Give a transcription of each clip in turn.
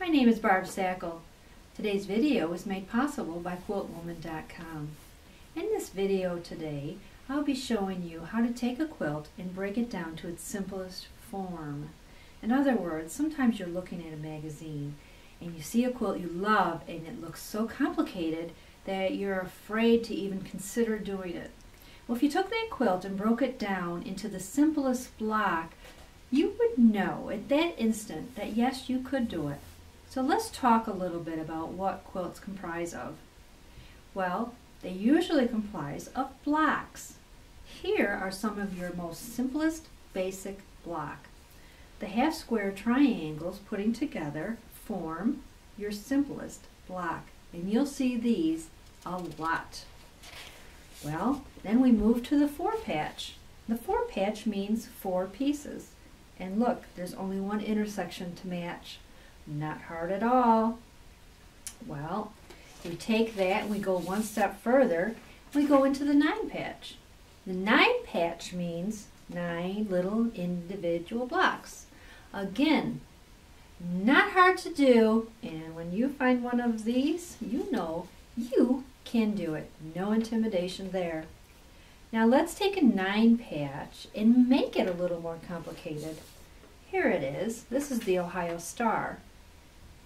My name is Barb Sackel. Today's video was made possible by QuiltWoman.com. In this video today, I'll be showing you how to take a quilt and break it down to its simplest form. In other words, sometimes you're looking at a magazine and you see a quilt you love and it looks so complicated that you're afraid to even consider doing it. Well, if you took that quilt and broke it down into the simplest block, you would know at that instant that yes, you could do it. So let's talk a little bit about what quilts comprise of. Well, they usually comprise of blocks. Here are some of your most simplest basic block. The half square triangles putting together form your simplest block, and you'll see these a lot. Well, then we move to the 4-patch. The 4-patch means 4 pieces. And look, there's only one intersection to match. Not hard at all. Well, we take that and we go one step further. We go into the 9-patch. The 9-patch means 9 little individual blocks. Again, not hard to do, and when you find one of these, you know you can do it. No intimidation there. Now let's take a 9-patch and make it a little more complicated. Here it is. This is the Ohio Star.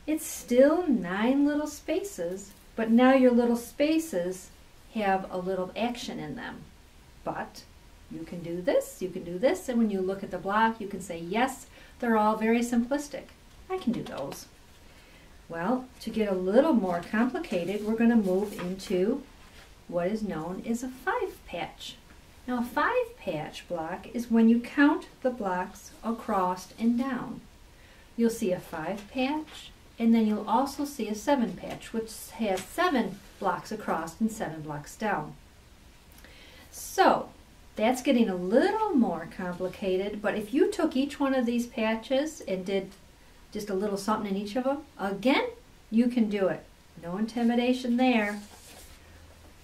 It's still 9 little spaces, but now your little spaces have a little action in them. But you can do this, and when you look at the block, you can say, yes, they're all very simplistic. I can do those. Well, to get a little more complicated, we're going to move into what is known as a 5-patch. Now, a 5-patch block is when you count the blocks across and down. You'll see a 5-patch, and then you'll also see a 7-patch, which has 7 blocks across and 7 blocks down. So, that's getting a little more complicated, but if you took each one of these patches and did just a little something in each of them, again, you can do it. No intimidation there.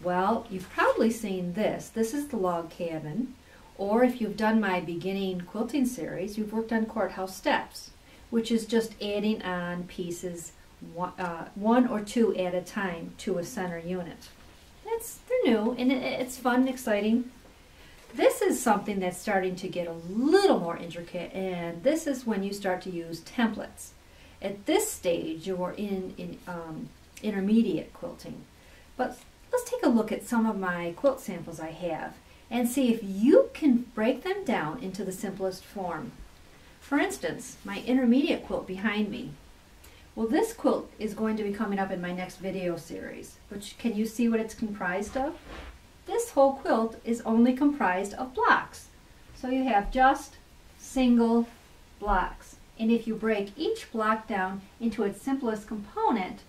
Well, you've probably seen this. This is the log cabin, or if you've done my beginning quilting series, you've worked on courthouse steps, which is just adding on pieces one or two at a time to a center unit. They're new, and it's fun and exciting. This is something that's starting to get a little more intricate, and this is when you start to use templates. At this stage, you're in intermediate quilting. But let's take a look at some of my quilt samples I have and see if you can break them down into the simplest form. For instance, my intermediate quilt behind me. Well, this quilt is going to be coming up in my next video series, but can you see what it's comprised of? This whole quilt is only comprised of blocks. So you have just single blocks. And if you break each block down into its simplest component,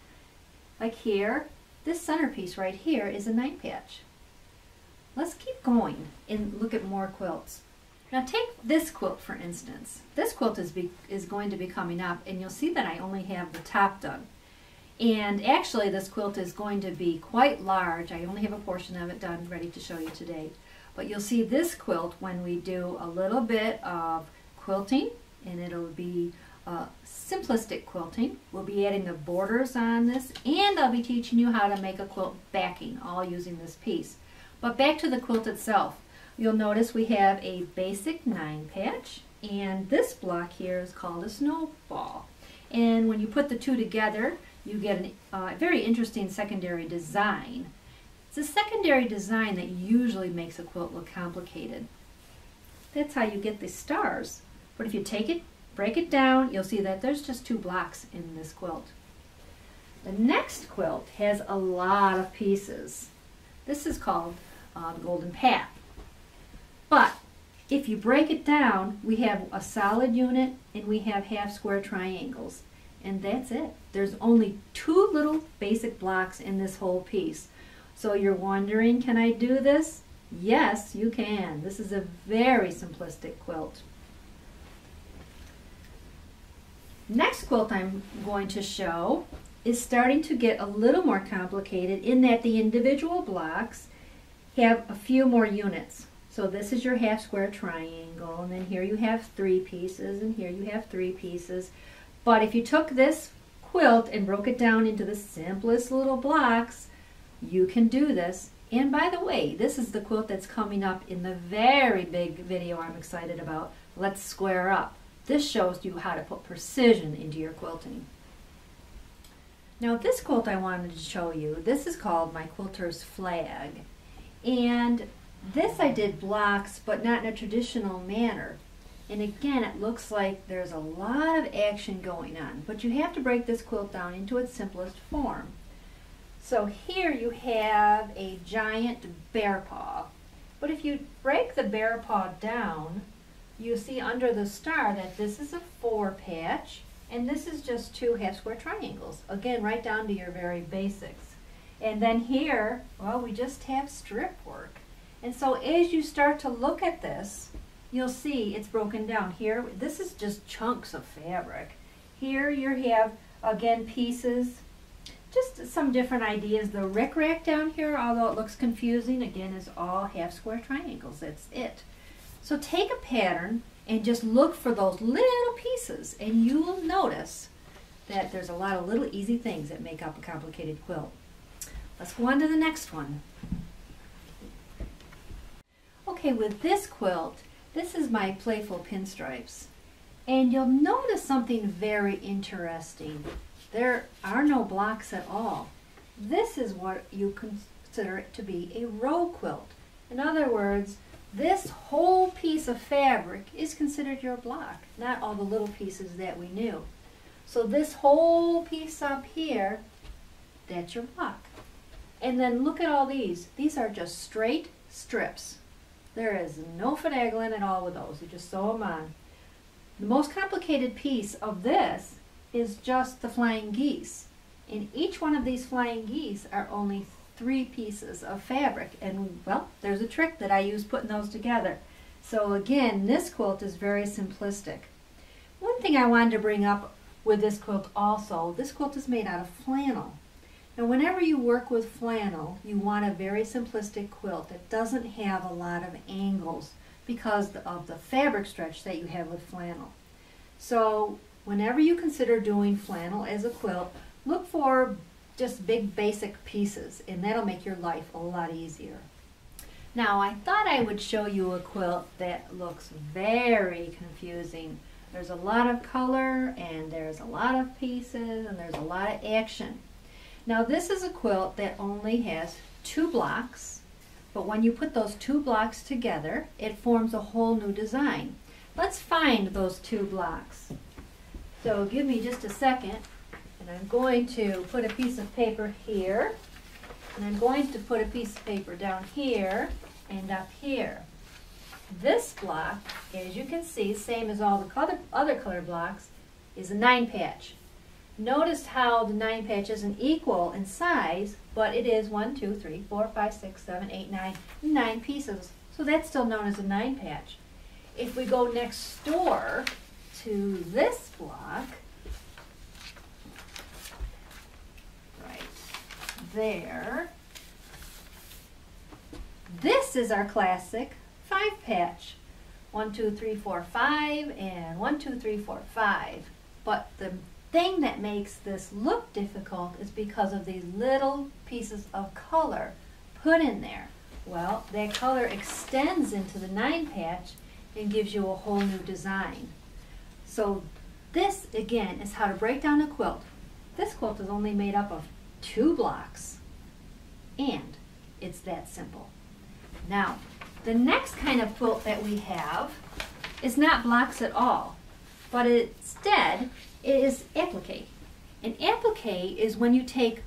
like here, this centerpiece right here is a 9-patch. Let's keep going and look at more quilts. Now take this quilt for instance. This quilt is going to be coming up, and you'll see that I only have the top done. And actually this quilt is going to be quite large. I only have a portion of it done, ready to show you today. But you'll see this quilt when we do a little bit of quilting, and it'll be simplistic quilting. We'll be adding the borders on this, and I'll be teaching you how to make a quilt backing, all using this piece. But back to the quilt itself. You'll notice we have a basic 9-patch, and this block here is called a snowball. And when you put the two together, you get a very interesting secondary design. It's a secondary design that usually makes a quilt look complicated. That's how you get the stars. But if you take it, break it down, you'll see that there's just 2 blocks in this quilt. The next quilt has a lot of pieces. This is called the Golden Path. But if you break it down, we have a solid unit and we have half square triangles. And that's it. There's only 2 little basic blocks in this whole piece. So you're wondering, can I do this? Yes, you can. This is a very simplistic quilt. Next quilt I'm going to show is starting to get a little more complicated in that the individual blocks have a few more units. So this is your half square triangle, and then here you have 3 pieces, and here you have 3 pieces. But if you took this quilt and broke it down into the simplest little blocks, you can do this. And by the way, this is the quilt that's coming up in the very big video I'm excited about, Let's Square Up. This shows you how to put precision into your quilting. Now this quilt I wanted to show you, this is called my quilter's flag. And this I did blocks, but not in a traditional manner. And again, it looks like there's a lot of action going on, but you have to break this quilt down into its simplest form. So here you have a giant bear paw. But if you break the bear paw down, you see under the star that this is a 4 patch, and this is just 2 half square triangles. Again, right down to your very basics. And then here, well, we just have strip work. And so as you start to look at this, you'll see it's broken down. Here, this is just chunks of fabric. Here you have, again, pieces, just some different ideas. The rickrack down here, although it looks confusing, again, is all half square triangles. That's it. So take a pattern and just look for those little pieces, and you will notice that there's a lot of little easy things that make up a complicated quilt. Let's go on to the next one. Okay, with this quilt, this is my playful pinstripes. And you'll notice something very interesting. There are no blocks at all. This is what you consider it to be a row quilt. In other words, this whole piece of fabric is considered your block, not all the little pieces that we knew. So this whole piece up here, that's your block. And then look at all these. These are just straight strips. There is no finagling at all with those. You just sew them on. The most complicated piece of this is just the flying geese. In each one of these flying geese are only 3 pieces of fabric, and well, there's a trick that I use putting those together. So again, this quilt is very simplistic. One thing I wanted to bring up with this quilt also, this quilt is made out of flannel. Now whenever you work with flannel, you want a very simplistic quilt that doesn't have a lot of angles because of the fabric stretch that you have with flannel. So whenever you consider doing flannel as a quilt, look for just big basic pieces, and that'll make your life a lot easier. Now I thought I would show you a quilt that looks very confusing. There's a lot of color, and there's a lot of pieces, and there's a lot of action. Now this is a quilt that only has 2 blocks, but when you put those 2 blocks together, it forms a whole new design. Let's find those 2 blocks. So give me just a second. And I'm going to put a piece of paper here, and I'm going to put a piece of paper down here and up here. This block, as you can see, same as all the other color blocks, is a 9 patch. Notice how the 9 patch isn't equal in size, but it is 1, 2, 3, 4, 5, 6, 7, 8, 9 pieces. So that's still known as a 9 patch. If we go next door to this block, there, this is our classic 5 patch. 1, 2, 3, 4, 5, and 1, 2, 3, 4, 5. But the thing that makes this look difficult is because of these little pieces of color put in there. Well, that color extends into the 9 patch and gives you a whole new design. So this, again, is how to break down a quilt. This quilt is only made up of 2 blocks, and it's that simple. Now, the next kind of quilt that we have is not blocks at all, but instead it is applique. An applique is when you take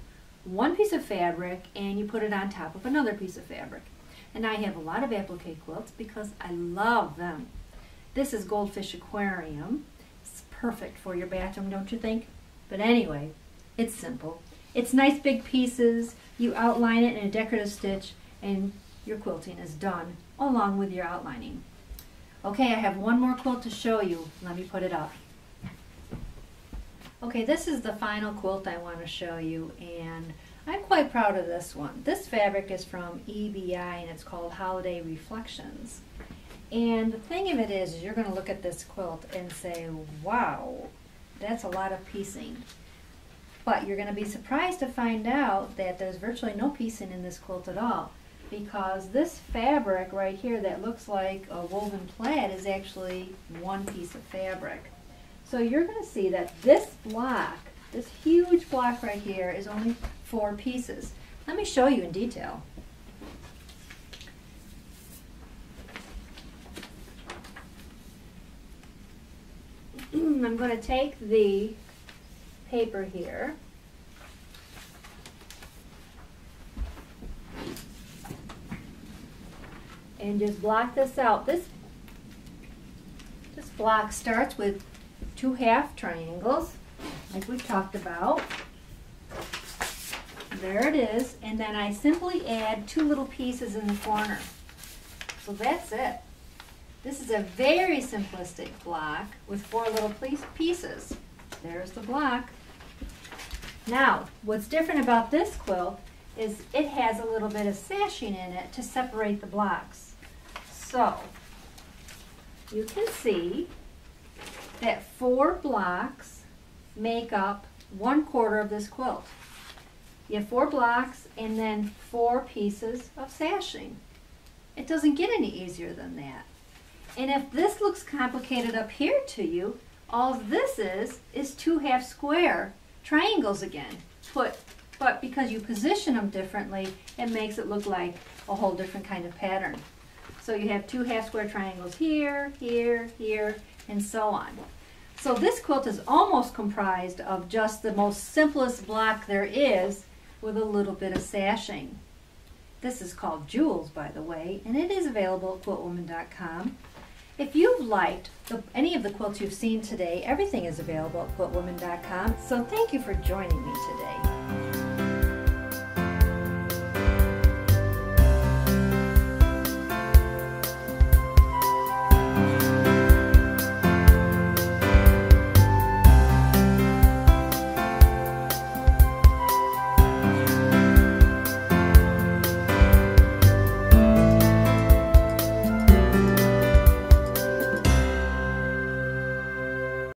one piece of fabric and you put it on top of another piece of fabric. And I have a lot of applique quilts because I love them. This is Goldfish Aquarium. It's perfect for your bathroom, don't you think? But anyway, it's simple. It's nice big pieces. You outline it in a decorative stitch and your quilting is done along with your outlining. Okay, I have one more quilt to show you. Let me put it up. Okay, this is the final quilt I want to show you, and I'm quite proud of this one. This fabric is from EBI and it's called Holiday Reflections. And the thing of it is you're going to look at this quilt and say, wow, that's a lot of piecing. But you're going to be surprised to find out that there's virtually no piecing in this quilt at all, because this fabric right here that looks like a woven plaid is actually one piece of fabric. So you're going to see that this block, this huge block right here, is only 4 pieces. Let me show you in detail. I'm going to take the paper here and just block this out. This block starts with 2 half triangles, like we've talked about. There it is, and then I simply add 2 little pieces in the corner. So that's it. This is a very simplistic block with 4 little pieces. There's the block. Now, what's different about this quilt is it has a little bit of sashing in it to separate the blocks. So, you can see that 4 blocks make up 1/4 of this quilt. You have 4 blocks and then 4 pieces of sashing. It doesn't get any easier than that. And if this looks complicated up here to you, all this is 2 half square triangles again. But because you position them differently, it makes it look like a whole different kind of pattern. So you have 2 half square triangles here, here, here, and so on. So this quilt is almost comprised of just the most simplest block there is with a little bit of sashing. This is called Jewels, by the way, and it is available at QuiltWoman.com. If you've liked any of the quilts you've seen today, everything is available at QuiltWoman.com. So thank you for joining me today.